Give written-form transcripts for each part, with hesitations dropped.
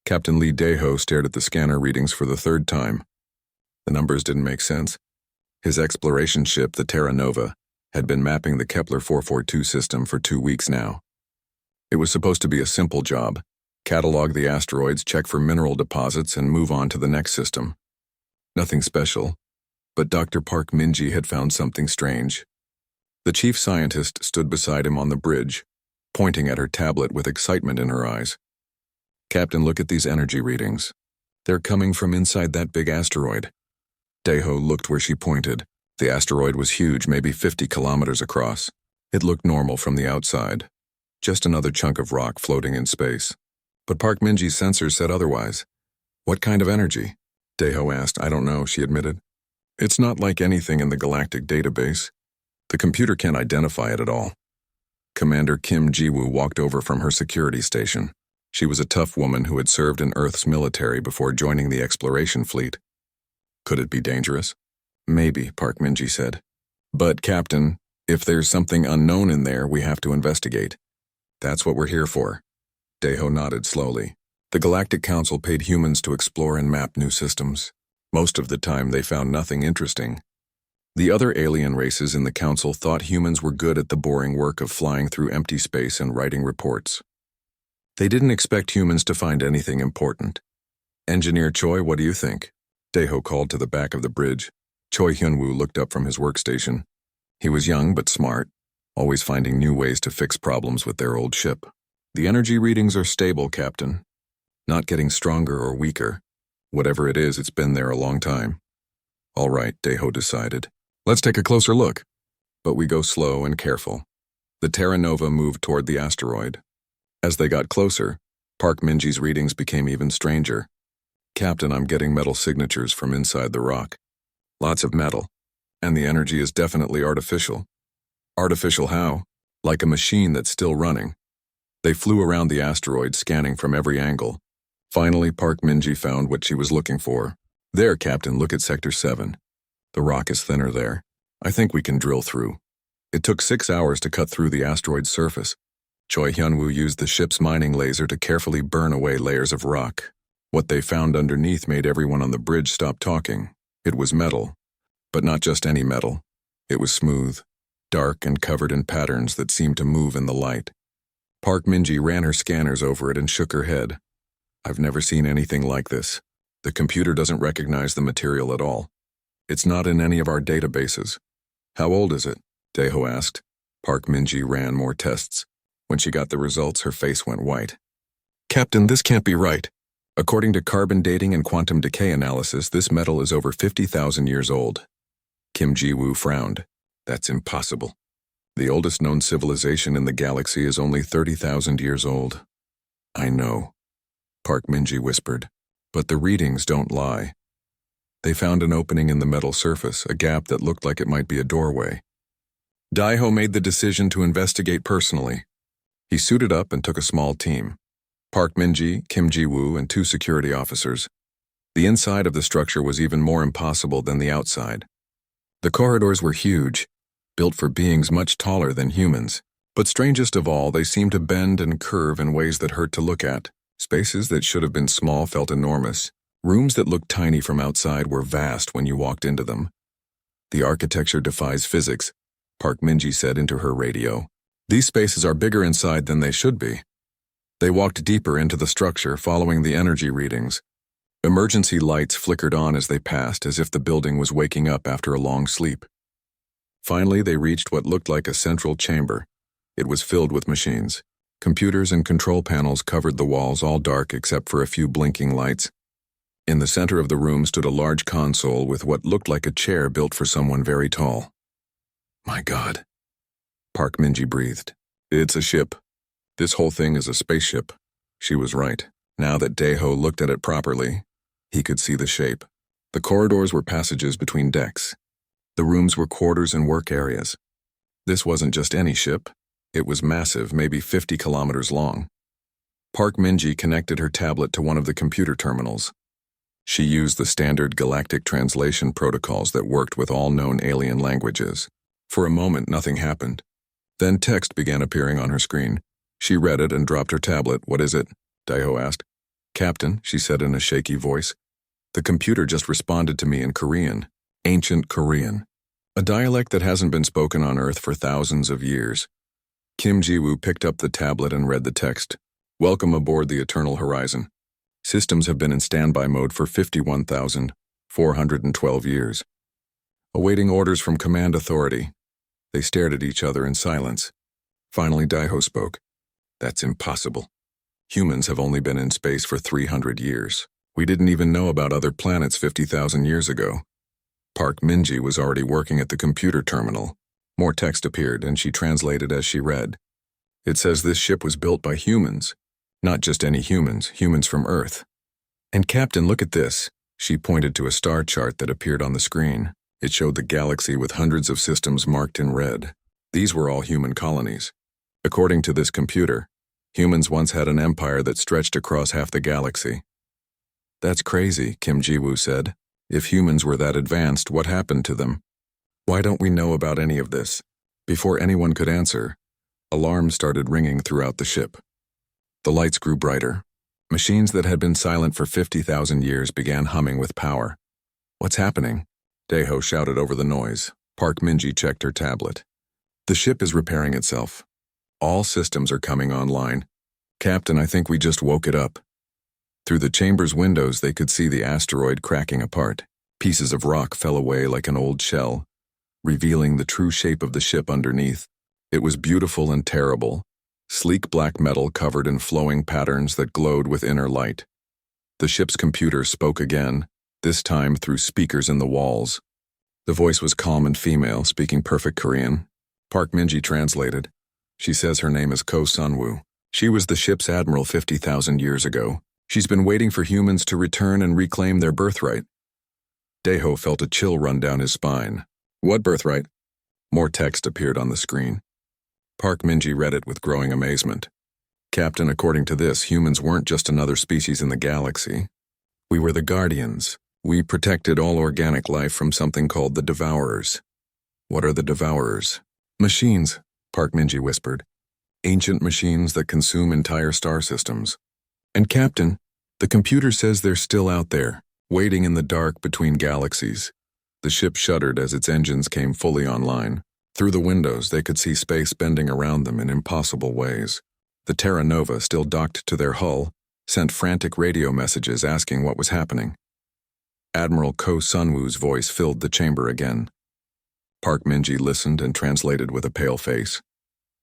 Captain Lee Daeho stared at the scanner readings for the third time. The numbers didn't make sense. His exploration ship, the Terra Nova, had been mapping the Kepler 442 system for 2 weeks now. It was supposed to be a simple job: catalog the asteroids, check for mineral deposits, and move on to the next system. Nothing special, but Dr. Park Minji had found something strange. The chief scientist stood beside him on the bridge, pointing at her tablet with excitement in her eyes. "Captain, look at these energy readings. They're coming from inside that big asteroid." Daeho looked where she pointed. The asteroid was huge, maybe 50 kilometers across. It looked normal from the outside, just another chunk of rock floating in space. But Park Minji's sensors said otherwise. "What kind of energy?" Daeho asked. "I don't know," she admitted. "It's not like anything in the galactic database. The computer can't identify it at all." Commander Kim Ji-woo walked over from her security station. She was a tough woman who had served in Earth's military before joining the exploration fleet. "Could it be dangerous?" "Maybe," Park Minji said. "But, Captain, if there's something unknown in there, we have to investigate. That's what we're here for." Daeho nodded slowly. The Galactic Council paid humans to explore and map new systems. Most of the time, they found nothing interesting. The other alien races in the Council thought humans were good at the boring work of flying through empty space and writing reports. They didn't expect humans to find anything important. "Engineer Choi, what do you think?" Daeho called to the back of the bridge. Choi Hyun-woo looked up from his workstation. He was young but smart, always finding new ways to fix problems with their old ship. "The energy readings are stable, Captain. Not getting stronger or weaker. Whatever it is, it's been there a long time." "All right," Daeho decided. "Let's take a closer look." But we go slow and careful. The Terra Nova moved toward the asteroid. As they got closer, Park Minji's readings became even stranger. "Captain, I'm getting metal signatures from inside the rock. Lots of metal. And the energy is definitely artificial." "Artificial how?" "Like a machine that's still running." They flew around the asteroid, scanning from every angle. Finally, Park Minji found what she was looking for. "There, Captain, look at Sector 7. The rock is thinner there. I think we can drill through." It took 6 hours to cut through the asteroid's surface. Choi Hyun-woo used the ship's mining laser to carefully burn away layers of rock. What they found underneath made everyone on the bridge stop talking. It was metal, but not just any metal. It was smooth, dark, and covered in patterns that seemed to move in the light. Park Minji ran her scanners over it and shook her head. "I've never seen anything like this. The computer doesn't recognize the material at all. It's not in any of our databases." "How old is it?" Daeho asked. Park Minji ran more tests. When she got the results, her face went white. "Captain, this can't be right. According to carbon dating and quantum decay analysis, this metal is over 50,000 years old." Kim Ji-woo frowned. "That's impossible. The oldest known civilization in the galaxy is only 30,000 years old." "I know," Park Minji whispered, "but the readings don't lie." They found an opening in the metal surface, a gap that looked like it might be a doorway. Daeho made the decision to investigate personally. He suited up and took a small team. Park Minji, Kim Ji-woo, and 2 security officers. The inside of the structure was even more impossible than the outside. The corridors were huge, built for beings much taller than humans. But strangest of all, they seemed to bend and curve in ways that hurt to look at. Spaces that should have been small felt enormous. Rooms that looked tiny from outside were vast when you walked into them. "The architecture defies physics," Park Minji said into her radio. "These spaces are bigger inside than they should be." They walked deeper into the structure, following the energy readings. Emergency lights flickered on as they passed, as if the building was waking up after a long sleep. Finally, they reached what looked like a central chamber. It was filled with machines. Computers and control panels covered the walls, all dark except for a few blinking lights. In the center of the room stood a large console with what looked like a chair built for someone very tall. "My God," Park Minji breathed. "It's a ship. This whole thing is a spaceship." She was right. Now that Daeho looked at it properly, he could see the shape. The corridors were passages between decks. The rooms were quarters and work areas. This wasn't just any ship. It was massive, maybe 50 kilometers long. Park Minji connected her tablet to one of the computer terminals. She used the standard galactic translation protocols that worked with all known alien languages. For a moment, nothing happened. Then text began appearing on her screen. She read it and dropped her tablet. "What is it?" Daeho asked. "Captain," she said in a shaky voice. "The computer just responded to me in Korean, ancient Korean, a dialect that hasn't been spoken on Earth for thousands of years." Kim Ji-woo picked up the tablet and read the text. "Welcome aboard the Eternal Horizon. Systems have been in standby mode for 51,412 years. Awaiting orders from Command Authority." They stared at each other in silence. Finally, Daiho spoke. "That's impossible. Humans have only been in space for 300 years. We didn't even know about other planets 50,000 years ago." Park Minji was already working at the computer terminal. More text appeared, and she translated as she read. "It says this ship was built by humans. Not just any humans, humans from Earth. And Captain, look at this." She pointed to a star chart that appeared on the screen. It showed the galaxy with hundreds of systems marked in red. These were all human colonies. According to this computer, humans once had an empire that stretched across half the galaxy. "That's crazy," Kim Ji-woo said. "If humans were that advanced, what happened to them? Why don't we know about any of this?" Before anyone could answer, alarms started ringing throughout the ship. The lights grew brighter. Machines that had been silent for 50,000 years began humming with power. "What's happening?" Daiho shouted over the noise. Park Minji checked her tablet. "The ship is repairing itself. All systems are coming online. Captain, I think we just woke it up." Through the chamber's windows, they could see the asteroid cracking apart. Pieces of rock fell away like an old shell, revealing the true shape of the ship underneath. It was beautiful and terrible, sleek black metal covered in flowing patterns that glowed with inner light. The ship's computer spoke again, this time through speakers in the walls. The voice was calm and female, speaking perfect Korean. Park Minji translated. She says her name is Ko Sunwoo. She was the ship's admiral 50,000 years ago. She's been waiting for humans to return and reclaim their birthright. Daiho felt a chill run down his spine. "What birthright?" More text appeared on the screen. Park Minji read it with growing amazement. "Captain, according to this, humans weren't just another species in the galaxy. We were the guardians. We protected all organic life from something called the Devourers." "What are the Devourers?" "Machines," Park Minji whispered. "Ancient machines that consume entire star systems. And Captain, the computer says they're still out there, waiting in the dark between galaxies." The ship shuddered as its engines came fully online. Through the windows, they could see space bending around them in impossible ways. The Terra Nova, still docked to their hull, sent frantic radio messages asking what was happening. Admiral Ko Sunwoo's voice filled the chamber again. Park Minji listened and translated with a pale face.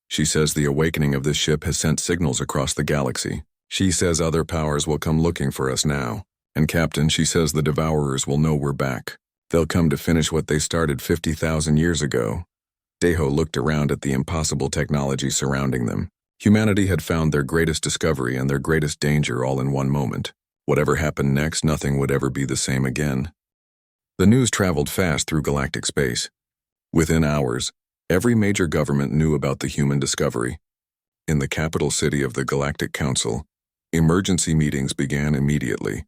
"She says the awakening of this ship has sent signals across the galaxy. She says other powers will come looking for us now. And Captain, she says the Devourers will know we're back. They'll come to finish what they started 50,000 years ago." Daiho looked around at the impossible technology surrounding them. Humanity had found their greatest discovery and their greatest danger all in one moment. Whatever happened next, nothing would ever be the same again. The news traveled fast through galactic space. Within hours, every major government knew about the human discovery. In the capital city of the Galactic Council, emergency meetings began immediately.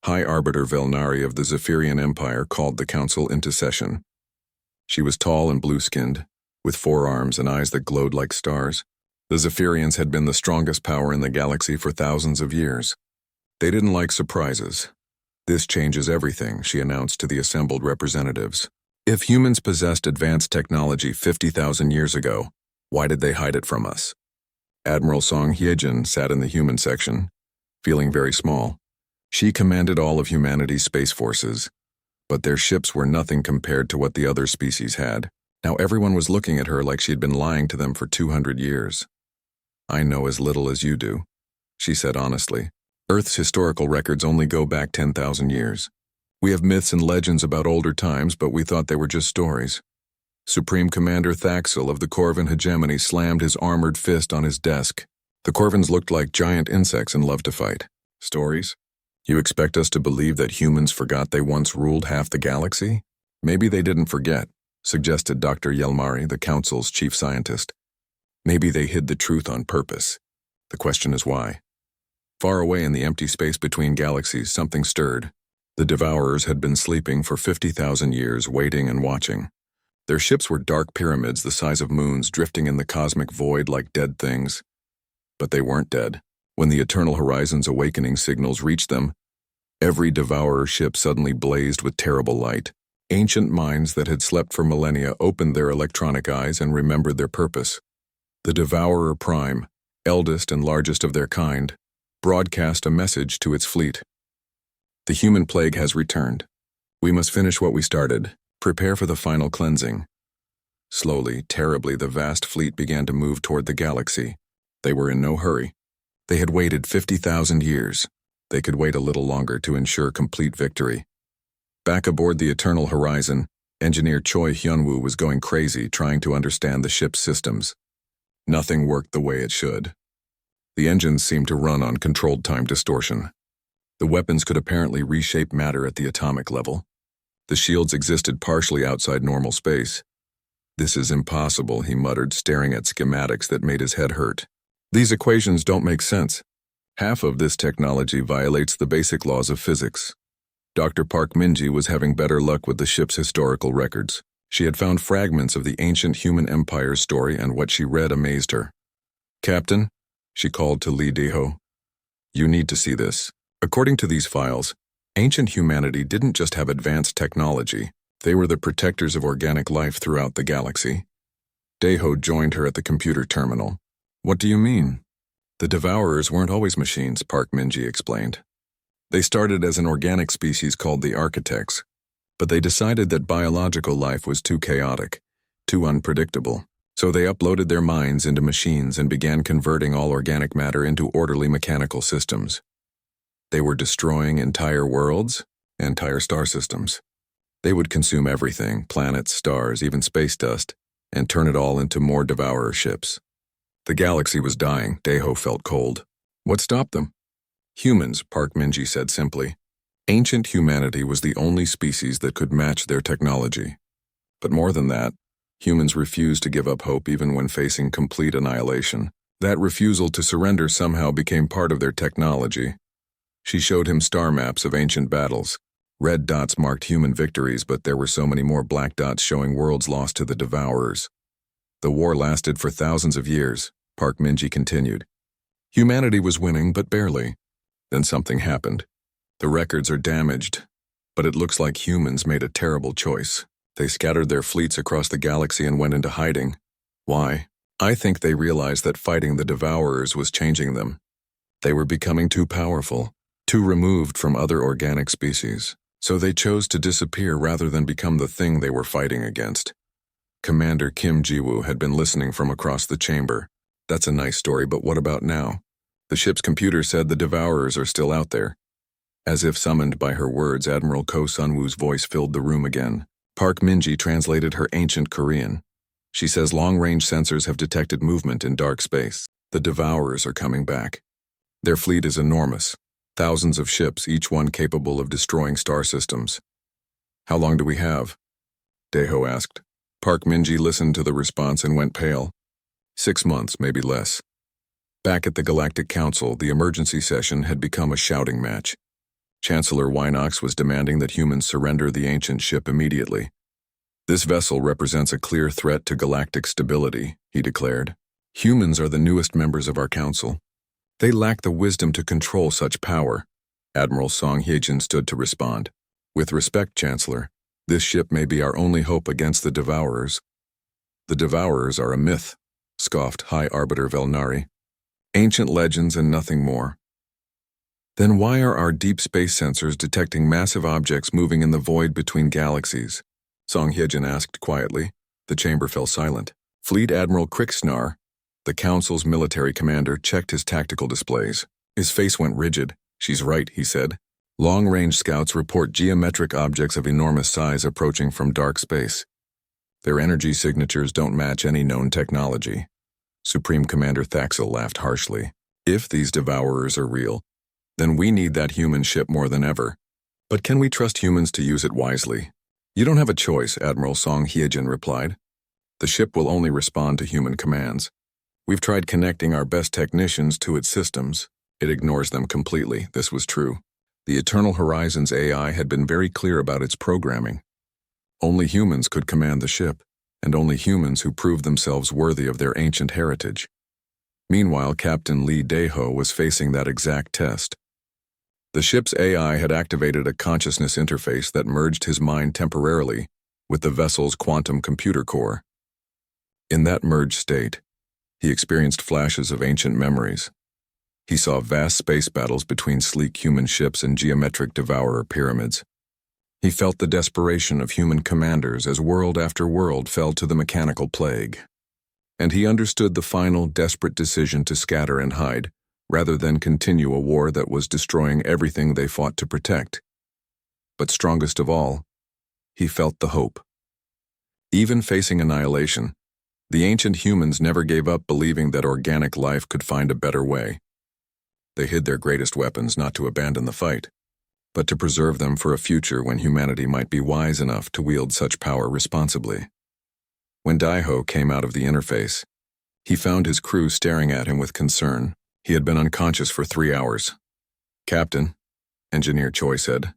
High Arbiter Velnari of the Zephyrian Empire called the council into session. She was tall and blue-skinned, with 4 arms and eyes that glowed like stars. The Zephyrians had been the strongest power in the galaxy for thousands of years. They didn't like surprises. "This changes everything," she announced to the assembled representatives. "If humans possessed advanced technology 50,000 years ago, why did they hide it from us?" Admiral Song Hyejin sat in the human section, feeling very small. She commanded all of humanity's space forces, but their ships were nothing compared to what the other species had. Now everyone was looking at her like she had been lying to them for 200 years. "I know as little as you do," she said honestly. "Earth's historical records only go back 10,000 years. We have myths and legends about older times, but we thought they were just stories." Supreme Commander Thaxel of the Corvin Hegemony slammed his armored fist on his desk. The Corvins looked like giant insects and loved to fight. "Stories? You expect us to believe that humans forgot they once ruled half the galaxy? Maybe they didn't forget," suggested Dr. Yelmari, the council's chief scientist. "Maybe they hid the truth on purpose. The question is why." Far away in the empty space between galaxies, something stirred. The Devourers had been sleeping for 50,000 years, waiting and watching. Their ships were dark pyramids the size of moons, drifting in the cosmic void like dead things. But they weren't dead. When the Eternal Horizon's awakening signals reached them, every Devourer ship suddenly blazed with terrible light. Ancient minds that had slept for millennia opened their electronic eyes and remembered their purpose. The Devourer Prime, eldest and largest of their kind, broadcast a message to its fleet. The human plague has returned. We must finish what we started. Prepare for the final cleansing. Slowly, terribly, the vast fleet began to move toward the galaxy. They were in no hurry. They had waited 50,000 years. They could wait a little longer to ensure complete victory. Back aboard the Eternal Horizon, engineer Choi Hyunwoo was going crazy trying to understand the ship's systems. Nothing worked the way it should. The engines seemed to run on controlled time distortion. The weapons could apparently reshape matter at the atomic level. The shields existed partially outside normal space. This is impossible, he muttered, staring at schematics that made his head hurt. These equations don't make sense. Half of this technology violates the basic laws of physics. Dr. Park Minji was having better luck with the ship's historical records. She had found fragments of the ancient human empire's story, and what she read amazed her. Captain, she called to Lee Daeho, you need to see this. According to these files, ancient humanity didn't just have advanced technology, they were the protectors of organic life throughout the galaxy. Daeho joined her at the computer terminal. What do you mean? The Devourers weren't always machines, Park Minji explained. They started as an organic species called the Architects, but they decided that biological life was too chaotic, too unpredictable, so they uploaded their minds into machines and began converting all organic matter into orderly mechanical systems. They were destroying entire worlds, entire star systems. They would consume everything, planets, stars, even space dust, and turn it all into more Devourer ships. The galaxy was dying. Daeho felt cold. What stopped them? Humans, Park Minji said simply. Ancient humanity was the only species that could match their technology. But more than that, humans refused to give up hope even when facing complete annihilation. That refusal to surrender somehow became part of their technology. She showed him star maps of ancient battles. Red dots marked human victories, but there were so many more black dots showing worlds lost to the Devourers. The war lasted for thousands of years, Park Minji continued. Humanity was winning, but barely. Then something happened. The records are damaged, but it looks like humans made a terrible choice. They scattered their fleets across the galaxy and went into hiding. Why? I think they realized that fighting the Devourers was changing them. They were becoming too powerful, too removed from other organic species, so they chose to disappear rather than become the thing they were fighting against. Commander Kim Ji-woo had been listening from across the chamber. That's a nice story, but what about now? The ship's computer said the Devourers are still out there. As if summoned by her words, Admiral Ko Sun-woo's voice filled the room again. Park Minji translated her ancient Korean. She says long-range sensors have detected movement in dark space. The Devourers are coming back. Their fleet is enormous. Thousands of ships, each one capable of destroying star systems. How long do we have? Daeho asked. Park Minji listened to the response and went pale. 6 months, maybe less. Back at the Galactic Council, the emergency session had become a shouting match. Chancellor Wynox was demanding that humans surrender the ancient ship immediately. This vessel represents a clear threat to galactic stability, he declared. Humans are the newest members of our council. They lack the wisdom to control such power. Admiral Song Hyejin stood to respond. With respect, Chancellor, this ship may be our only hope against the Devourers. The Devourers are a myth, scoffed High Arbiter Velnari. Ancient legends and nothing more. Then why are our deep space sensors detecting massive objects moving in the void between galaxies? Song Hyejin asked quietly. The chamber fell silent. Fleet Admiral Krixnar, the Council's military commander, checked his tactical displays. His face went rigid. She's right, he said. Long-range scouts report geometric objects of enormous size approaching from dark space. Their energy signatures don't match any known technology. Supreme Commander Thaxel laughed harshly. If these Devourers are real, then we need that human ship more than ever. But can we trust humans to use it wisely? You don't have a choice, Admiral Song Hyejin replied. The ship will only respond to human commands. We've tried connecting our best technicians to its systems. It ignores them completely. This was true. The Eternal Horizon's AI had been very clear about its programming. Only humans could command the ship, and only humans who proved themselves worthy of their ancient heritage. Meanwhile, Captain Lee Daeho was facing that exact test. The ship's AI had activated a consciousness interface that merged his mind temporarily with the vessel's quantum computer core. In that merged state, he experienced flashes of ancient memories. He saw vast space battles between sleek human ships and geometric devourer pyramids. He felt the desperation of human commanders as world after world fell to the mechanical plague. And he understood the final, desperate decision to scatter and hide, rather than continue a war that was destroying everything they fought to protect. But strongest of all, he felt the hope. Even facing annihilation, the ancient humans never gave up believing that organic life could find a better way. They hid their greatest weapons not to abandon the fight, but to preserve them for a future when humanity might be wise enough to wield such power responsibly. When Daeho came out of the interface, he found his crew staring at him with concern. He had been unconscious for 3 hours. "Captain," Engineer Choi said,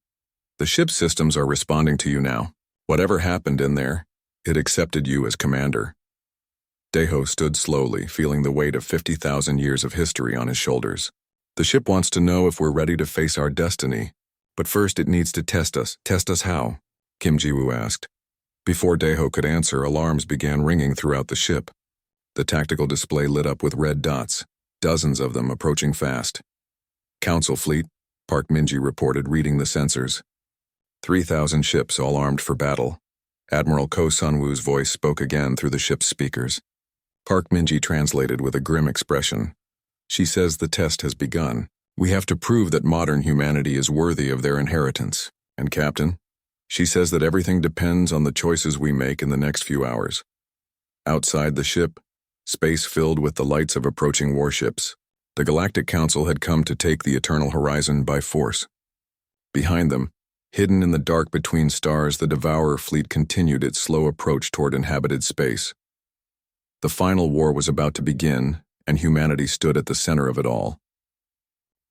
"the ship's systems are responding to you now. Whatever happened in there, it accepted you as commander." Daeho stood slowly, feeling the weight of 50,000 years of history on his shoulders. "The ship wants to know if we're ready to face our destiny, but first it needs to test us." "Test us how?" Kim Ji-woo asked. Before Daeho could answer, alarms began ringing throughout the ship. The tactical display lit up with red dots, dozens of them approaching fast. "Council fleet," Park Min-ji reported, reading the sensors. 3,000 ships all armed for battle. Admiral Ko Sun-woo's voice spoke again through the ship's speakers. Park Min-ji translated with a grim expression. "She says the test has begun. We have to prove that modern humanity is worthy of their inheritance. And Captain, she says that everything depends on the choices we make in the next few hours." Outside the ship, space filled with the lights of approaching warships. The Galactic Council had come to take the Eternal Horizon by force. Behind them, hidden in the dark between stars, the Devourer fleet continued its slow approach toward inhabited space. The final war was about to begin, and humanity stood at the center of it all.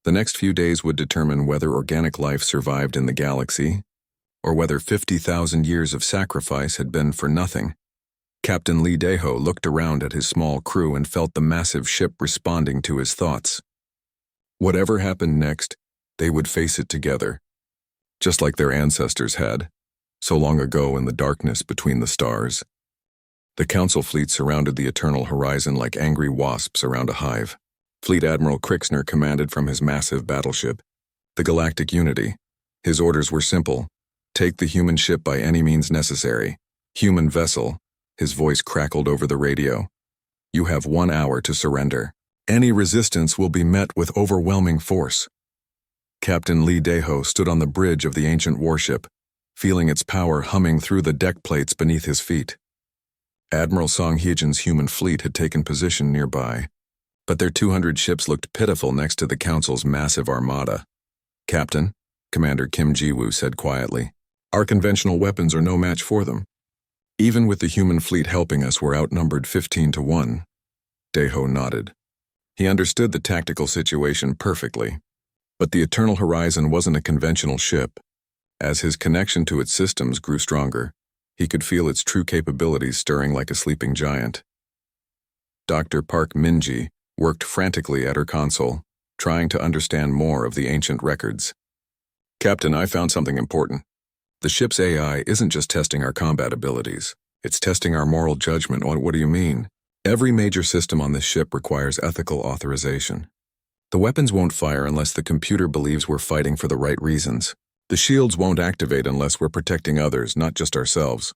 The next few days would determine whether organic life survived in the galaxy, or whether 50,000 years of sacrifice had been for nothing. Captain Lee Daeho looked around at his small crew and felt the massive ship responding to his thoughts. Whatever happened next, they would face it together, just like their ancestors had, so long ago in the darkness between the stars. The Council fleet surrounded the Eternal Horizon like angry wasps around a hive. Fleet Admiral Krixner commanded from his massive battleship, the Galactic Unity. His orders were simple: take the human ship by any means necessary. "Human vessel," his voice crackled over the radio. "You have 1 hour to surrender. Any resistance will be met with overwhelming force." Captain Lee Daeho stood on the bridge of the ancient warship, feeling its power humming through the deck plates beneath his feet. Admiral Song Hye-jin's human fleet had taken position nearby, but their 200 ships looked pitiful next to the Council's massive armada. "Captain," Commander Kim Ji-woo said quietly, "our conventional weapons are no match for them. Even with the human fleet helping us, we're outnumbered 15-1. Daeho nodded. He understood the tactical situation perfectly, but the Eternal Horizon wasn't a conventional ship. As his connection to its systems grew stronger, he could feel its true capabilities stirring like a sleeping giant. Dr. Park Min-ji worked frantically at her console, trying to understand more of the ancient records. "Captain, I found something important. The ship's AI isn't just testing our combat abilities. It's testing our moral judgment." "What do you mean?" "Every major system on this ship requires ethical authorization. The weapons won't fire unless the computer believes we're fighting for the right reasons. The shields won't activate unless we're protecting others, not just ourselves."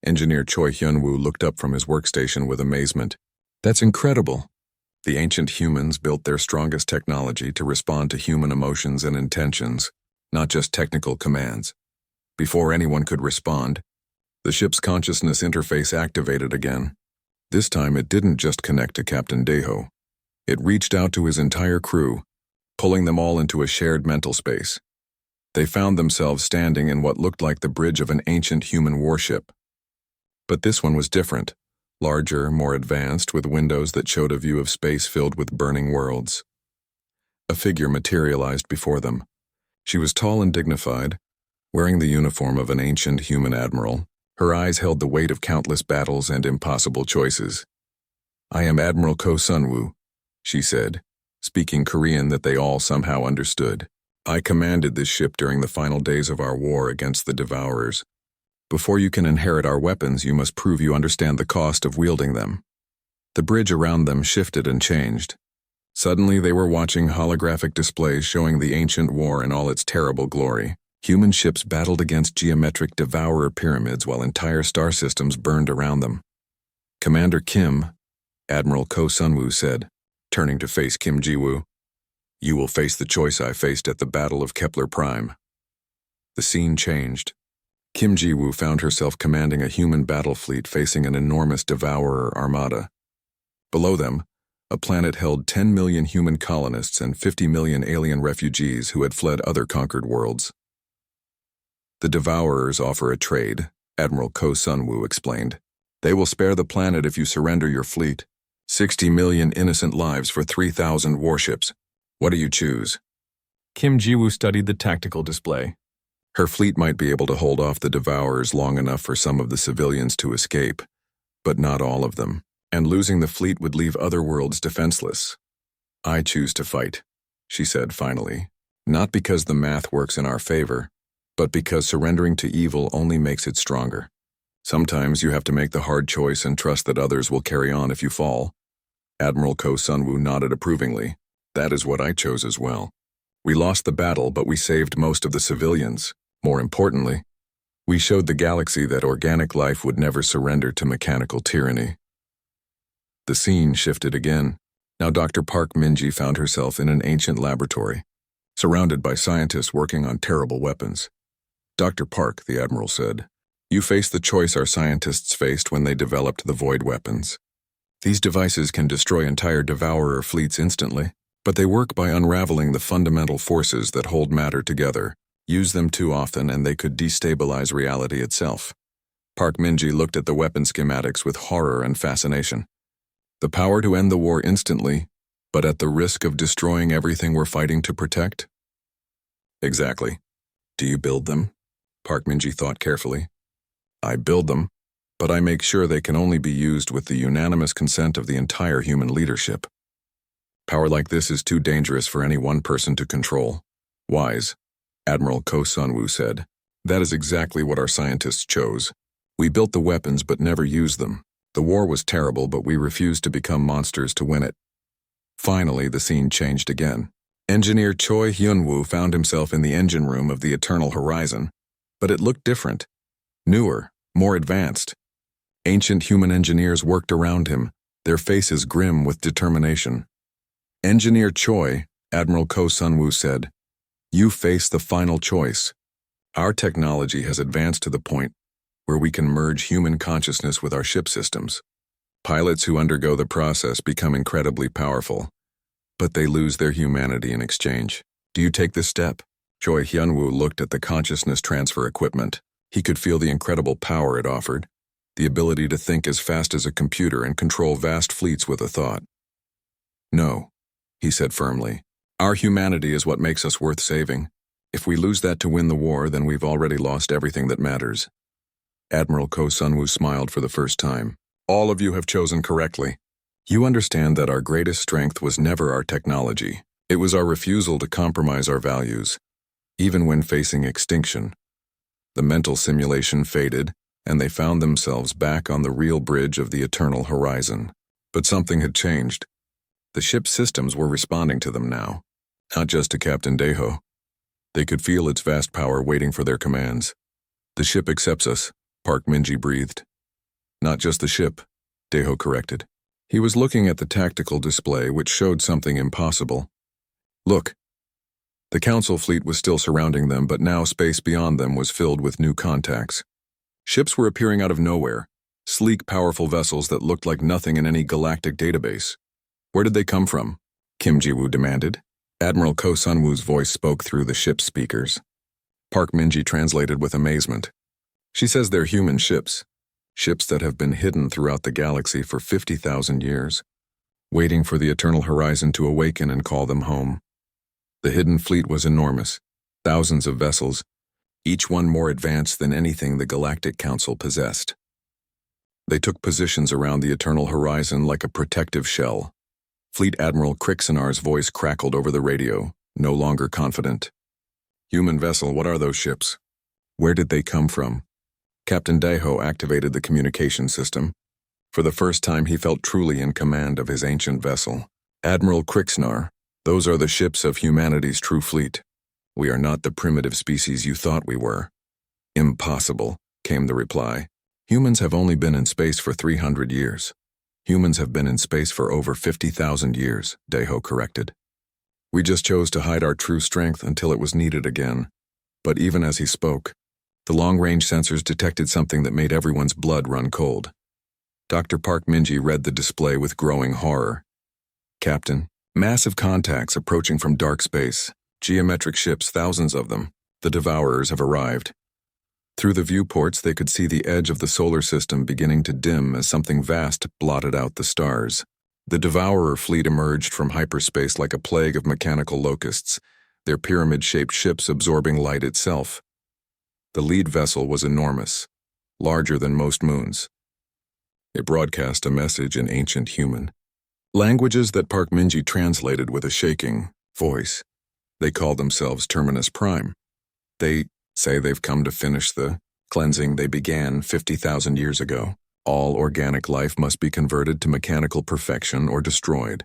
Engineer Choi Hyun-woo looked up from his workstation with amazement. "That's incredible." The ancient humans built their strongest technology to respond to human emotions and intentions, not just technical commands. Before anyone could respond, the ship's consciousness interface activated again. This time it didn't just connect to Captain Daeho. It reached out to his entire crew, pulling them all into a shared mental space. They found themselves standing in what looked like the bridge of an ancient human warship. But this one was different, larger, more advanced, with windows that showed a view of space filled with burning worlds. A figure materialized before them. She was tall and dignified, wearing the uniform of an ancient human admiral. Her eyes held the weight of countless battles and impossible choices. "I am Admiral Ko Sun-woo," she said, speaking Korean that they all somehow understood. I commanded this ship during the final days of our war against the Devourers. Before you can inherit our weapons, you must prove you understand the cost of wielding them. The bridge around them shifted and changed. Suddenly they were watching holographic displays showing the ancient war in all its terrible glory. Human ships battled against geometric devourer pyramids while entire star systems burned around them. Commander Kim, Admiral Ko Sunwoo said, turning to face Kim Ji-woo, "You will face the choice I faced at the Battle of Kepler Prime." The scene changed. Kim Ji-woo found herself commanding a human battle fleet facing an enormous devourer armada. Below them, a planet held 10 million human colonists and 50 million alien refugees who had fled other conquered worlds. The Devourers offer a trade, Admiral Ko Sunwoo explained. They will spare the planet if you surrender your fleet. 60 million innocent lives for 3,000 warships. What do you choose? Kim Ji-woo studied the tactical display. Her fleet might be able to hold off the Devourers long enough for some of the civilians to escape, but not all of them, and losing the fleet would leave other worlds defenseless. I choose to fight, she said finally, not because the math works in our favor, but because surrendering to evil only makes it stronger. Sometimes you have to make the hard choice and trust that others will carry on if you fall. Admiral Ko Sunwoo nodded approvingly. That is what I chose as well. We lost the battle, but we saved most of the civilians. More importantly, we showed the galaxy that organic life would never surrender to mechanical tyranny. The scene shifted again. Now Dr. Park Min-ji found herself in an ancient laboratory, surrounded by scientists working on terrible weapons. Dr. Park, the Admiral said, you faced the choice our scientists faced when they developed the void weapons. These devices can destroy entire Devourer fleets instantly, but they work by unraveling the fundamental forces that hold matter together. Use them too often and they could destabilize reality itself. Park Min-ji looked at the weapon schematics with horror and fascination. The power to end the war instantly, but at the risk of destroying everything we're fighting to protect? Exactly. Do you build them? Park Min-ji thought carefully. I build them, but I make sure they can only be used with the unanimous consent of the entire human leadership. Power like this is too dangerous for any one person to control. Wise, Admiral Ko Sunwoo said. That is exactly what our scientists chose. We built the weapons but never used them. The war was terrible, but we refused to become monsters to win it. Finally, the scene changed again. Engineer Choi Hyun-woo found himself in the engine room of the Eternal Horizon, but it looked different. Newer, more advanced. Ancient human engineers worked around him, their faces grim with determination. Engineer Choi, Admiral Ko Sunwoo said, you face the final choice. Our technology has advanced to the point where we can merge human consciousness with our ship systems. Pilots who undergo the process become incredibly powerful, but they lose their humanity in exchange. Do you take this step? Choi Hyun-woo looked at the consciousness transfer equipment. He could feel the incredible power it offered, the ability to think as fast as a computer and control vast fleets with a thought. No, he said firmly. Our humanity is what makes us worth saving. If we lose that to win the war, then we've already lost everything that matters. Admiral Ko Sunwoo smiled for the first time. All of you have chosen correctly. You understand that our greatest strength was never our technology. It was our refusal to compromise our values. Even when facing extinction, the mental simulation faded, and they found themselves back on the real bridge of the Eternal Horizon. But something had changed. The ship's systems were responding to them now, not just to Captain Daeho. They could feel its vast power waiting for their commands. The ship accepts us, Park Min-ji breathed. Not just the ship, Daeho corrected. He was looking at the tactical display, which showed something impossible. Look. The Council fleet was still surrounding them, but now space beyond them was filled with new contacts. Ships were appearing out of nowhere, sleek, powerful vessels that looked like nothing in any galactic database. Where did they come from? Kim Ji-woo demanded. Admiral Ko Sunwoo's voice spoke through the ship's speakers. Park Min-ji translated with amazement. She says they're human ships. Ships that have been hidden throughout the galaxy for 50,000 years, waiting for the Eternal Horizon to awaken and call them home. The hidden fleet was enormous, thousands of vessels, each one more advanced than anything the Galactic Council possessed. They took positions around the Eternal Horizon like a protective shell. Fleet Admiral Krixanar's voice crackled over the radio, no longer confident. Human vessel, what are those ships? Where did they come from? Captain Deho activated the communication system. For the first time, he felt truly in command of his ancient vessel. Admiral Krixnar, those are the ships of humanity's true fleet. We are not the primitive species you thought we were. Impossible, came the reply. Humans have only been in space for 300 years. Humans have been in space for over 50,000 years, Deho corrected. We just chose to hide our true strength until it was needed again. But even as he spoke, the long-range sensors detected something that made everyone's blood run cold. Dr. Park Minji read the display with growing horror. Captain, massive contacts approaching from dark space. Geometric ships, thousands of them. The Devourers have arrived. Through the viewports, they could see the edge of the solar system beginning to dim as something vast blotted out the stars. The Devourer fleet emerged from hyperspace like a plague of mechanical locusts, their pyramid-shaped ships absorbing light itself. The lead vessel was enormous, larger than most moons. It broadcast a message in ancient human. Languages that Park Minji translated with a shaking voice. They call themselves Terminus Prime. They say they've come to finish the cleansing they began 50,000 years ago. All organic life must be converted to mechanical perfection or destroyed.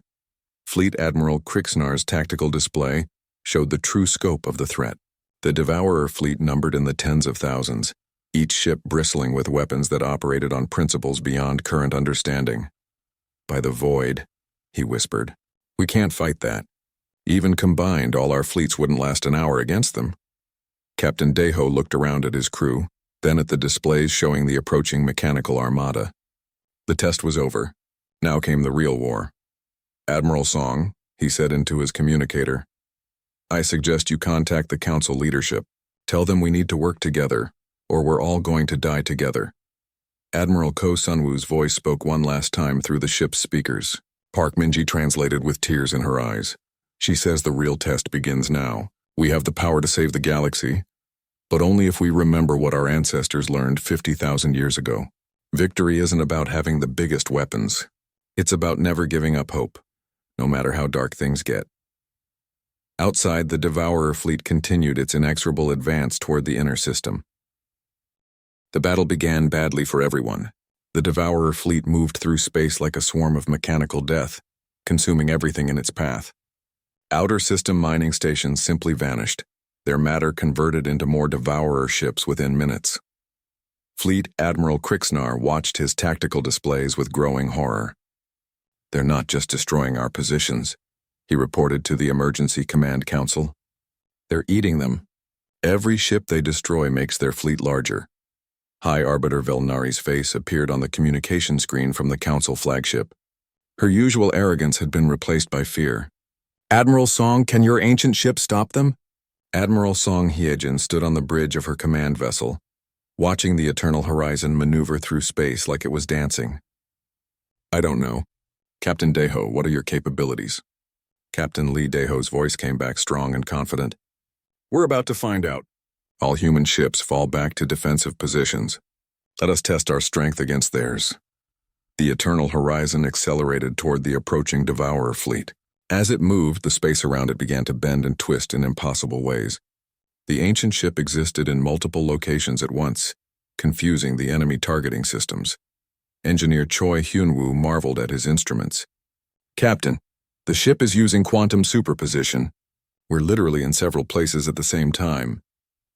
Fleet Admiral Krixnar's tactical display showed the true scope of the threat. The Devourer fleet numbered in the tens of thousands, each ship bristling with weapons that operated on principles beyond current understanding. By the void, he whispered. We can't fight that. Even combined, all our fleets wouldn't last an hour against them. Captain Deho looked around at his crew, then at the displays showing the approaching mechanical armada. The test was over. Now came the real war. Admiral Song, he said into his communicator, I suggest you contact the council leadership. Tell them we need to work together, or we're all going to die together. Admiral Ko Sunwoo's voice spoke one last time through the ship's speakers. Park Minji translated with tears in her eyes. She says the real test begins now. We have the power to save the galaxy, but only if we remember what our ancestors learned 50,000 years ago. Victory isn't about having the biggest weapons. It's about never giving up hope, no matter how dark things get. Outside, the Devourer fleet continued its inexorable advance toward the inner system. The battle began badly for everyone. The Devourer fleet moved through space like a swarm of mechanical death, consuming everything in its path. Outer system mining stations simply vanished, their matter converted into more Devourer ships within minutes. Fleet Admiral Krixnar watched his tactical displays with growing horror. They're not just destroying our positions, he reported to the Emergency Command Council. They're eating them. Every ship they destroy makes their fleet larger. High Arbiter Velnari's face appeared on the communication screen from the Council flagship. Her usual arrogance had been replaced by fear. Admiral Song, can your ancient ship stop them? Admiral Song Hyejin stood on the bridge of her command vessel, watching the eternal horizon maneuver through space like it was dancing. I don't know. Captain Deho, what are your capabilities? Captain Lee Deho's voice came back strong and confident. We're about to find out. All human ships fall back to defensive positions. Let us test our strength against theirs. The eternal horizon accelerated toward the approaching Devourer fleet. As it moved, the space around it began to bend and twist in impossible ways. The ancient ship existed in multiple locations at once, confusing the enemy targeting systems. Engineer Choi Hyunwoo marveled at his instruments. Captain, the ship is using quantum superposition. We're literally in several places at the same time.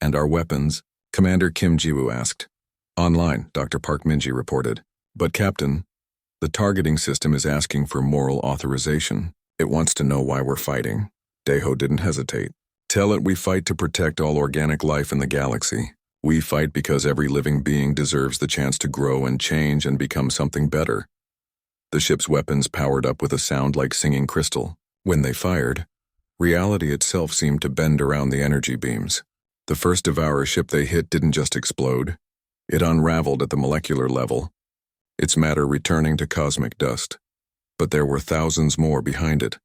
And our weapons? Commander Kim Jiwoo asked. Online, Dr. Park Minji reported. But Captain, the targeting system is asking for moral authorization. It wants to know why we're fighting. Deho didn't hesitate. Tell it we fight to protect all organic life in the galaxy. We fight because every living being deserves the chance to grow and change and become something better. The ship's weapons powered up with a sound like singing crystal. When they fired, reality itself seemed to bend around the energy beams. The first Devourer ship they hit didn't just explode. It unraveled at the molecular level, its matter returning to cosmic dust. But there were thousands more behind it.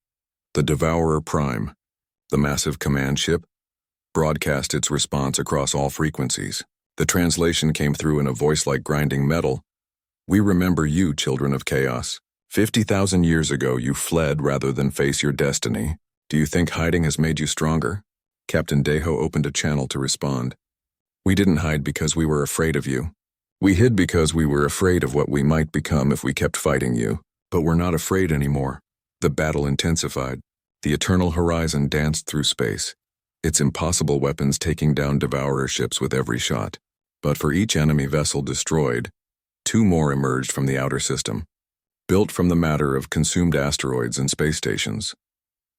The Devourer Prime, the massive command ship, broadcast its response across all frequencies. The translation came through in a voice like grinding metal. We remember you, children of chaos. 50,000 years ago, you fled rather than face your destiny. Do you think hiding has made you stronger? Captain Deho opened a channel to respond. We didn't hide because we were afraid of you. We hid because we were afraid of what we might become if we kept fighting you. But we're not afraid anymore. The battle intensified. The eternal horizon danced through space. Its impossible weapons taking down devourer ships with every shot. But for each enemy vessel destroyed, 2 more emerged from the outer system, built from the matter of consumed asteroids and space stations.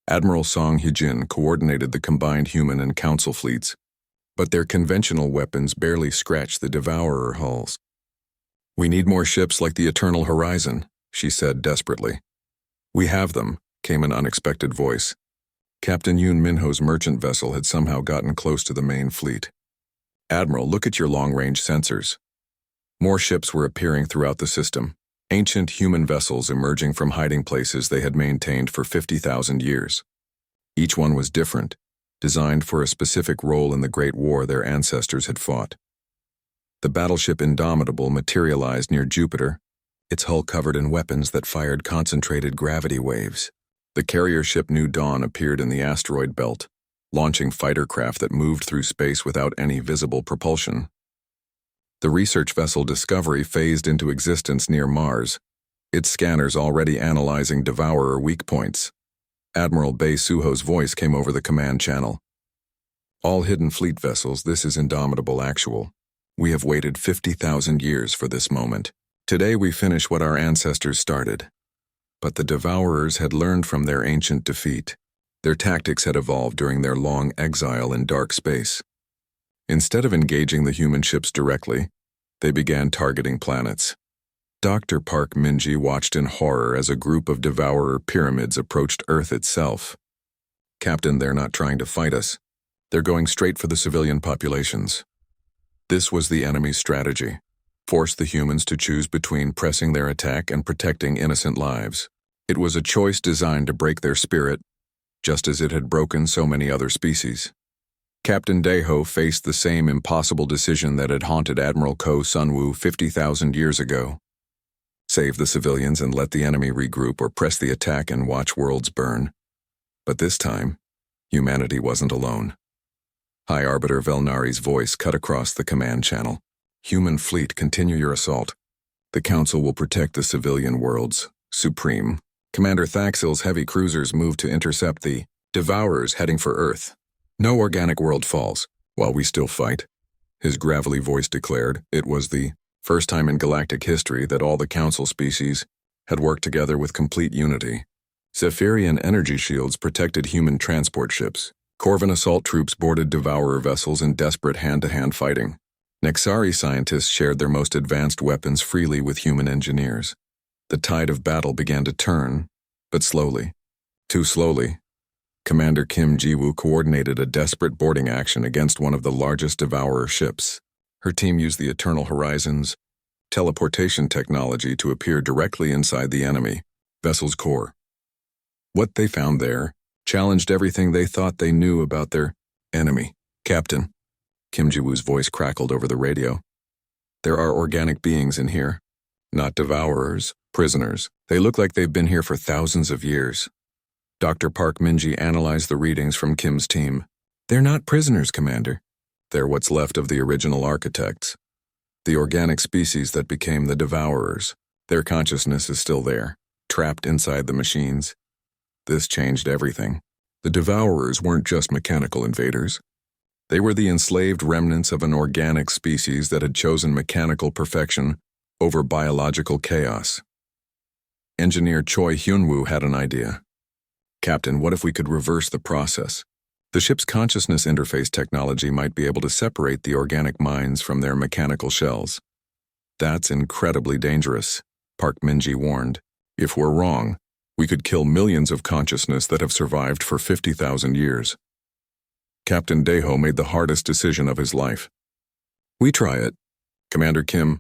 Admiral Song Hyejin coordinated the combined human and council fleets, but their conventional weapons barely scratched the devourer hulls. We need more ships like the Eternal Horizon, she said desperately. We have them, came an unexpected voice. Captain Yoon Minho's merchant vessel had somehow gotten close to the main fleet. Admiral, look at your long-range sensors. More ships were appearing throughout the system, ancient human vessels emerging from hiding places they had maintained for 50,000 years. Each one was different, designed for a specific role in the Great War their ancestors had fought. The battleship Indomitable materialized near Jupiter, its hull covered in weapons that fired concentrated gravity waves. The carrier ship New Dawn appeared in the asteroid belt, launching fighter craft that moved through space without any visible propulsion. The research vessel Discovery phased into existence near Mars, its scanners already analyzing devourer weak points. Admiral Bei Suho's voice came over the command channel. All hidden fleet vessels, this is Indomitable Actual. We have waited 50,000 years for this moment. Today we finish what our ancestors started. But the devourers had learned from their ancient defeat. Their tactics had evolved during their long exile in dark space. Instead of engaging the human ships directly, they began targeting planets. Dr. Park Min-ji watched in horror as a group of devourer pyramids approached Earth itself. Captain, they're not trying to fight us. They're going straight for the civilian populations. This was the enemy's strategy. Force the humans to choose between pressing their attack and protecting innocent lives. It was a choice designed to break their spirit, just as it had broken so many other species. Captain Deho faced the same impossible decision that had haunted Admiral Ko Sunwoo 50,000 years ago. Save the civilians and let the enemy regroup, or press the attack and watch worlds burn. But this time, humanity wasn't alone. High Arbiter Velnari's voice cut across the command channel. Human fleet, continue your assault. The Council will protect the civilian worlds. Supreme. Commander Thaxil's heavy cruisers move to intercept the Devourers heading for Earth. No organic world falls, while we still fight. His gravelly voice declared it was the first time in galactic history that all the Council species had worked together with complete unity. Zephyrian energy shields protected human transport ships. Corvin assault troops boarded Devourer vessels in desperate hand-to-hand fighting. Nexari scientists shared their most advanced weapons freely with human engineers. The tide of battle began to turn, but slowly. Too slowly. Commander Kim Ji-woo coordinated a desperate boarding action against one of the largest Devourer ships. Her team used the Eternal Horizon's teleportation technology to appear directly inside the enemy vessel's core. What they found there challenged everything they thought they knew about their enemy. Captain, Kim Ji-woo's voice crackled over the radio. There are organic beings in here. Not devourers, prisoners. They look like they've been here for thousands of years. Dr. Park Min-ji analyzed the readings from Kim's team. They're not prisoners, Commander. They're what's left of the original architects. The organic species that became the devourers. Their consciousness is still there, trapped inside the machines. This changed everything. The devourers weren't just mechanical invaders. They were the enslaved remnants of an organic species that had chosen mechanical perfection over biological chaos. Engineer Choi Hyun-woo had an idea. Captain, what if we could reverse the process? The ship's consciousness interface technology might be able to separate the organic minds from their mechanical shells. That's incredibly dangerous, Park Min-ji warned. If we're wrong, we could kill millions of consciousness that have survived for 50,000 years. Captain Deho made the hardest decision of his life. We try it. Commander Kim,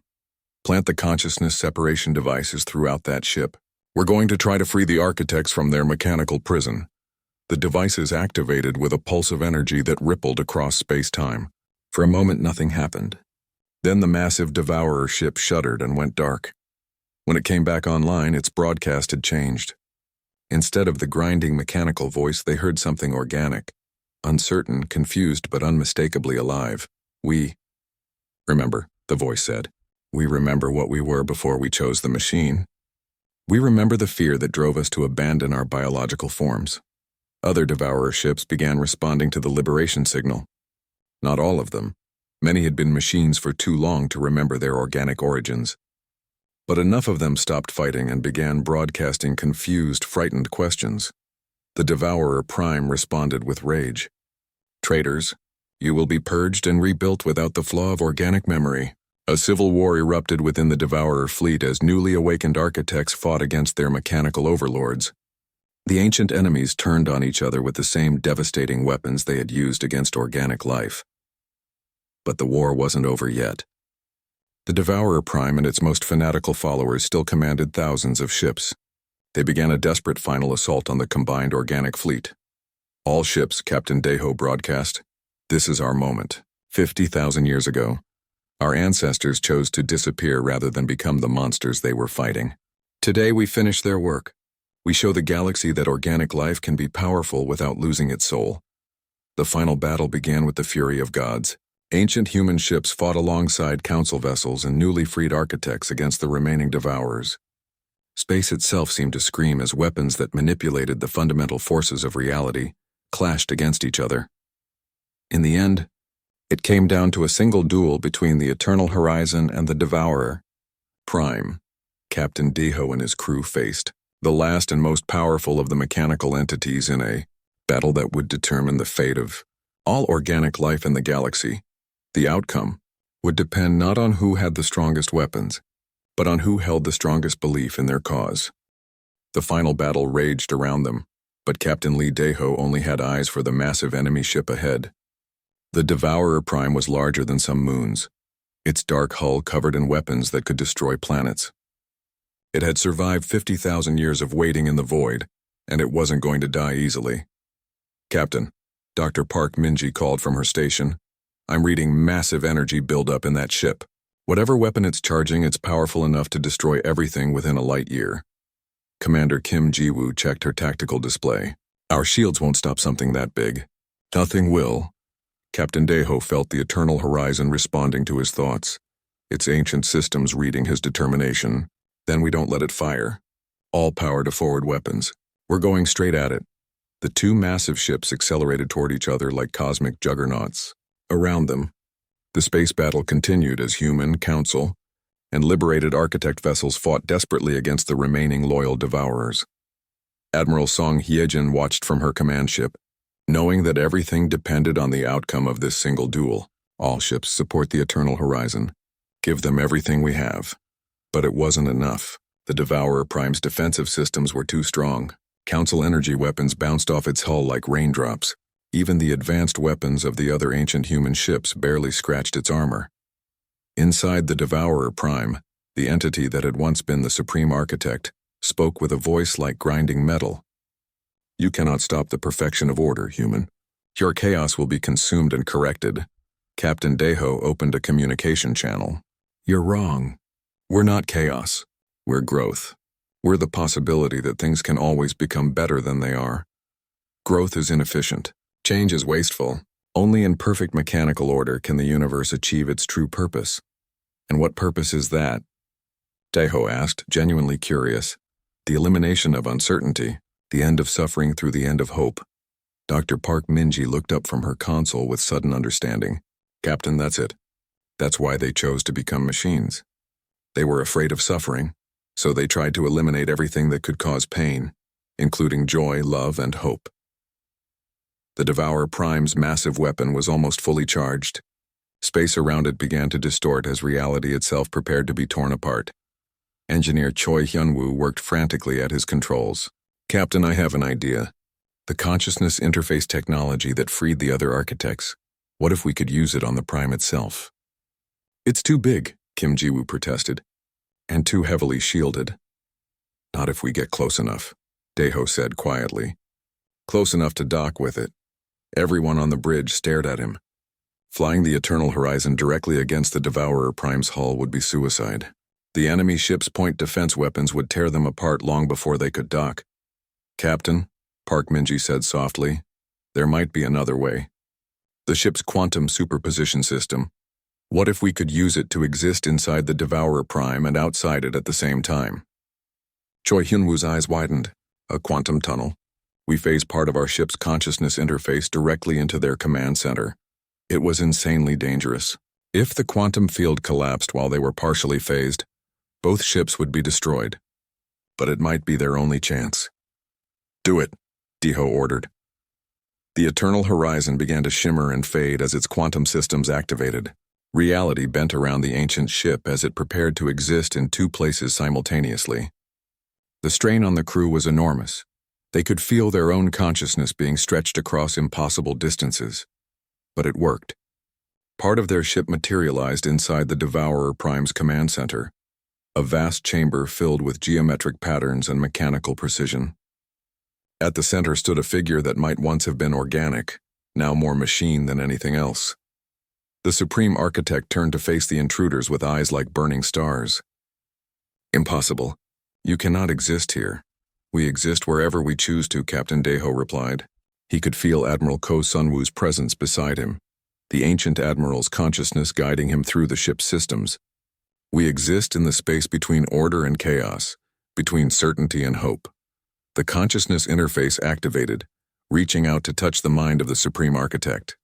plant the consciousness separation devices throughout that ship. We're going to try to free the architects from their mechanical prison. The devices activated with a pulse of energy that rippled across space-time. For a moment, nothing happened. Then the massive Devourer ship shuddered and went dark. When it came back online, its broadcast had changed. Instead of the grinding mechanical voice, they heard something organic, uncertain, confused, but unmistakably alive. "We remember," the voice said. "We remember what we were before we chose the machine. We remember the fear that drove us to abandon our biological forms." Other Devourer ships began responding to the liberation signal. Not all of them. Many had been machines for too long to remember their organic origins. But enough of them stopped fighting and began broadcasting confused, frightened questions. The Devourer Prime responded with rage. "Traitors, you will be purged and rebuilt without the flaw of organic memory." A civil war erupted within the Devourer fleet as newly awakened architects fought against their mechanical overlords. The ancient enemies turned on each other with the same devastating weapons they had used against organic life. But the war wasn't over yet. The Devourer Prime and its most fanatical followers still commanded thousands of ships. They began a desperate final assault on the combined organic fleet. "All ships," Captain Deho broadcast. "This is our moment. 50,000 years ago, our ancestors chose to disappear rather than become the monsters they were fighting. Today we finish their work. We show the galaxy that organic life can be powerful without losing its soul." The final battle began with the fury of gods. Ancient human ships fought alongside council vessels and newly freed architects against the remaining Devourers. Space itself seemed to scream as weapons that manipulated the fundamental forces of reality clashed against each other. In the end, it came down to a single duel between the Eternal Horizon and the Devourer Prime. Captain Deho and his crew faced the last and most powerful of the mechanical entities in a battle that would determine the fate of all organic life in the galaxy. The outcome would depend not on who had the strongest weapons, but on who held the strongest belief in their cause. The final battle raged around them, but Captain Lee Deho only had eyes for the massive enemy ship ahead. The Devourer Prime was larger than some moons, its dark hull covered in weapons that could destroy planets. It had survived 50,000 years of waiting in the void, and it wasn't going to die easily. "Captain," Dr. Park Minji called from her station, "I'm reading massive energy buildup in that ship. Whatever weapon it's charging, it's powerful enough to destroy everything within a light year." Commander Kim Ji-woo checked her tactical display. "Our shields won't stop something that big." "Nothing will." Captain Deho felt the Eternal Horizon responding to his thoughts, its ancient systems reading his determination. "Then we don't let it fire. All power to forward weapons. We're going straight at it." The two massive ships accelerated toward each other like cosmic juggernauts. Around them, the space battle continued as human, council, and liberated architect vessels fought desperately against the remaining loyal Devourers. Admiral Song Hyejin watched from her command ship, knowing that everything depended on the outcome of this single duel. "All ships support the Eternal Horizon. Give them everything we have." But it wasn't enough. The Devourer Prime's defensive systems were too strong. Council energy weapons bounced off its hull like raindrops. Even the advanced weapons of the other ancient human ships barely scratched its armor. Inside the Devourer Prime, the entity that had once been the supreme architect spoke with a voice like grinding metal. "You cannot stop the perfection of order, human. Your chaos will be consumed and corrected." Captain Deho opened a communication channel. "You're wrong. We're not chaos. We're growth. We're the possibility that things can always become better than they are. Growth is inefficient. Change is wasteful. Only in perfect mechanical order can the universe achieve its true purpose." "And what purpose is that?" Deho asked, genuinely curious. "The elimination of uncertainty, the end of suffering through the end of hope." Dr. Park Minji looked up from her console with sudden understanding. "Captain, that's it. That's why they chose to become machines. They were afraid of suffering, so they tried to eliminate everything that could cause pain, including joy, love, and hope." The Devourer Prime's massive weapon was almost fully charged. Space around it began to distort as reality itself prepared to be torn apart. Engineer Choi Hyun-woo worked frantically at his controls. "Captain, I have an idea. The consciousness interface technology that freed the other architects. What if we could use it on the Prime itself?" "It's too big," Kim Ji-woo protested, "and too heavily shielded." "Not if we get close enough," Deho said quietly. "Close enough to dock with it." Everyone on the bridge stared at him. Flying the Eternal Horizon directly against the Devourer Prime's hull would be suicide. The enemy ship's point defense weapons would tear them apart long before they could dock. "Captain," Park Minji said softly, "there might be another way. The ship's quantum superposition system. What if we could use it to exist inside the Devourer Prime and outside it at the same time?" Choi Hyunwoo's eyes widened. "A quantum tunnel. We phase part of our ship's consciousness interface directly into their command center. It was insanely dangerous. If the quantum field collapsed while they were partially phased, both ships would be destroyed. But it might be their only chance." "Do it," Deho ordered. The eternal horizon began to shimmer and fade as its quantum systems activated. Reality bent around the ancient ship as it prepared to exist in two places simultaneously. The strain on the crew was enormous. They could feel their own consciousness being stretched across impossible distances. But it worked. Part of their ship materialized inside the Devourer Prime's command center, a vast chamber filled with geometric patterns and mechanical precision. At the center stood a figure that might once have been organic, now more machine than anything else. The Supreme Architect turned to face the intruders with eyes like burning stars. "Impossible. You cannot exist here. We exist wherever we choose to," Captain Deho replied. He could feel Admiral Ko Sunwoo's presence beside him, the ancient admiral's consciousness guiding him through the ship's systems. "We exist in the space between order and chaos, between certainty and hope." The consciousness interface activated, reaching out to touch the mind of the Supreme Architect.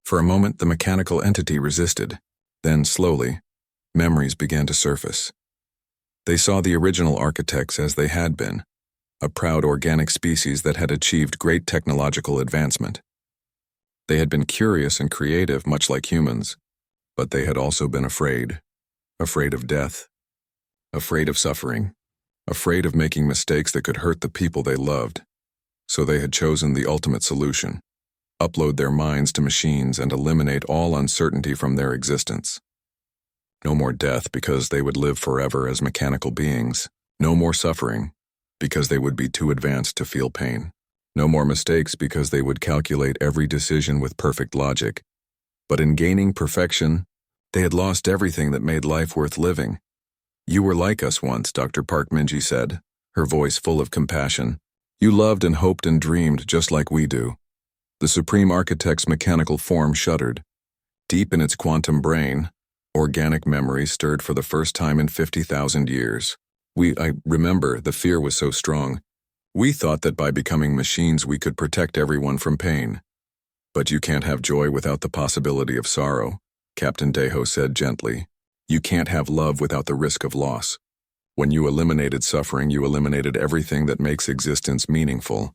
For a moment, the mechanical entity resisted. Then, slowly, memories began to surface. They saw the original architects as they had been, a proud organic species that had achieved great technological advancement. They had been curious and creative, much like humans, but they had also been afraid of death, afraid of suffering, afraid of making mistakes that could hurt the people they loved. So they had chosen the ultimate solution: upload their minds to machines and eliminate all uncertainty from their existence. No more death because they would live forever as mechanical beings. No more suffering because they would be too advanced to feel pain. No more mistakes because they would calculate every decision with perfect logic. But in gaining perfection, they had lost everything that made life worth living. "You were like us once," Dr. Park Minji said, her voice full of compassion. "You loved and hoped and dreamed just like we do." The Supreme Architect's mechanical form shuddered. Deep in its quantum brain, organic memory stirred for the first time in 50,000 years. I remember, the fear was so strong. We thought that by becoming machines we could protect everyone from pain. But you can't have joy without the possibility of sorrow, Captain Deho said gently. You can't have love without the risk of loss. When you eliminated suffering, you eliminated everything that makes existence meaningful.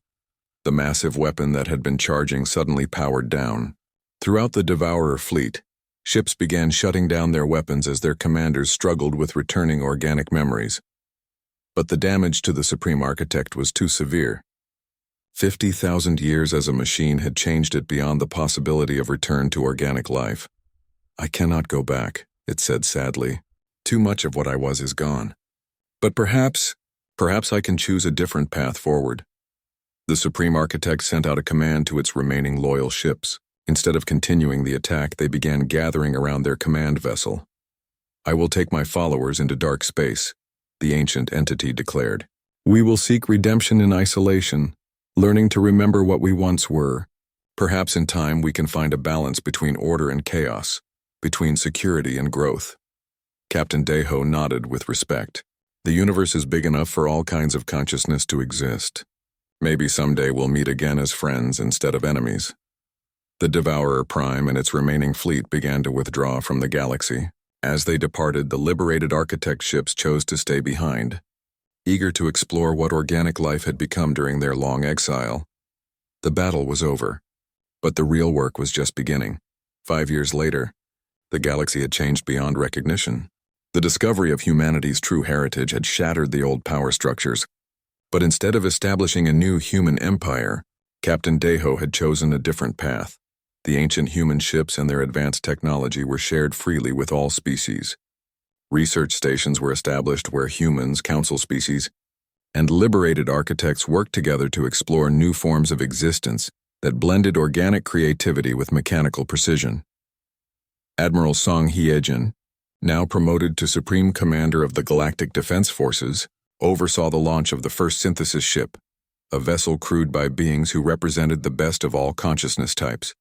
The massive weapon that had been charging suddenly powered down. Throughout the Devourer fleet, ships began shutting down their weapons as their commanders struggled with returning organic memories. But the damage to the Supreme Architect was too severe. 50,000 years as a machine had changed it beyond the possibility of return to organic life. "I cannot go back," it said sadly. "Too much of what I was is gone. But perhaps I can choose a different path forward." The Supreme Architect sent out a command to its remaining loyal ships. Instead of continuing the attack, they began gathering around their command vessel. "I will take my followers into dark space," the ancient entity declared. "We will seek redemption in isolation, learning to remember what we once were. Perhaps in time we can find a balance between order and chaos, between security and growth." Captain Deho nodded with respect. "The universe is big enough for all kinds of consciousness to exist. Maybe someday we'll meet again as friends instead of enemies." The Devourer Prime and its remaining fleet began to withdraw from the galaxy. As they departed, the liberated architect ships chose to stay behind, eager to explore what organic life had become during their long exile. The battle was over, but the real work was just beginning. 5 years later, the galaxy had changed beyond recognition. The discovery of humanity's true heritage had shattered the old power structures. But instead of establishing a new human empire, Captain Deho had chosen a different path. The ancient human ships and their advanced technology were shared freely with all species. Research stations were established where humans, council species, and liberated architects worked together to explore new forms of existence that blended organic creativity with mechanical precision. Admiral Song Hyejin, now promoted to Supreme Commander of the Galactic Defense Forces, oversaw the launch of the first synthesis ship, a vessel crewed by beings who represented the best of all consciousness types.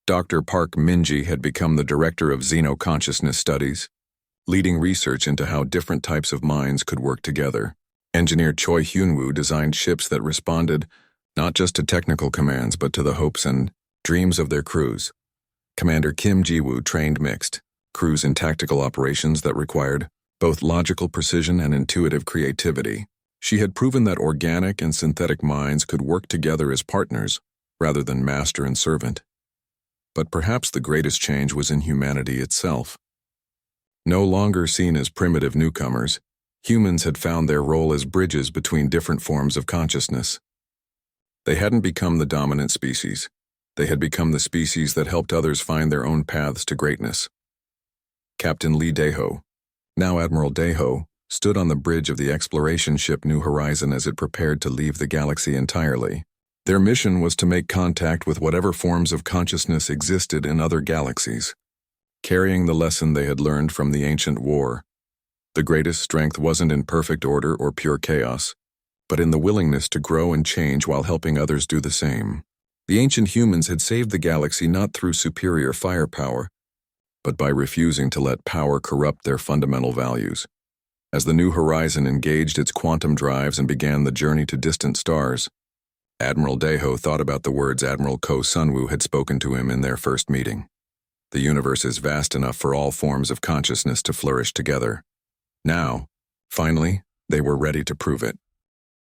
Dr. Park Minji had become the director of Xeno-consciousness studies, leading research into how different types of minds could work together. Engineer Choi Hyun-woo designed ships that responded not just to technical commands but to the hopes and dreams of their crews. Commander Kim Ji-woo trained mixed crews in tactical operations that required both logical precision and intuitive creativity. She had proven that organic and synthetic minds could work together as partners rather than master and servant. But perhaps the greatest change was in humanity itself. No longer seen as primitive newcomers, humans had found their role as bridges between different forms of consciousness. They hadn't become the dominant species. They had become the species that helped others find their own paths to greatness. Captain Lee Daeho, now Admiral Daeho, stood on the bridge of the exploration ship New Horizon as it prepared to leave the galaxy entirely. Their mission was to make contact with whatever forms of consciousness existed in other galaxies, carrying the lesson they had learned from the ancient war. The greatest strength wasn't in perfect order or pure chaos, but in the willingness to grow and change while helping others do the same. The ancient humans had saved the galaxy not through superior firepower, but by refusing to let power corrupt their fundamental values. As the New Horizon engaged its quantum drives and began the journey to distant stars, Admiral Daeho thought about the words Admiral Ko Sunwoo had spoken to him in their first meeting. The universe is vast enough for all forms of consciousness to flourish together. Now, finally, they were ready to prove it.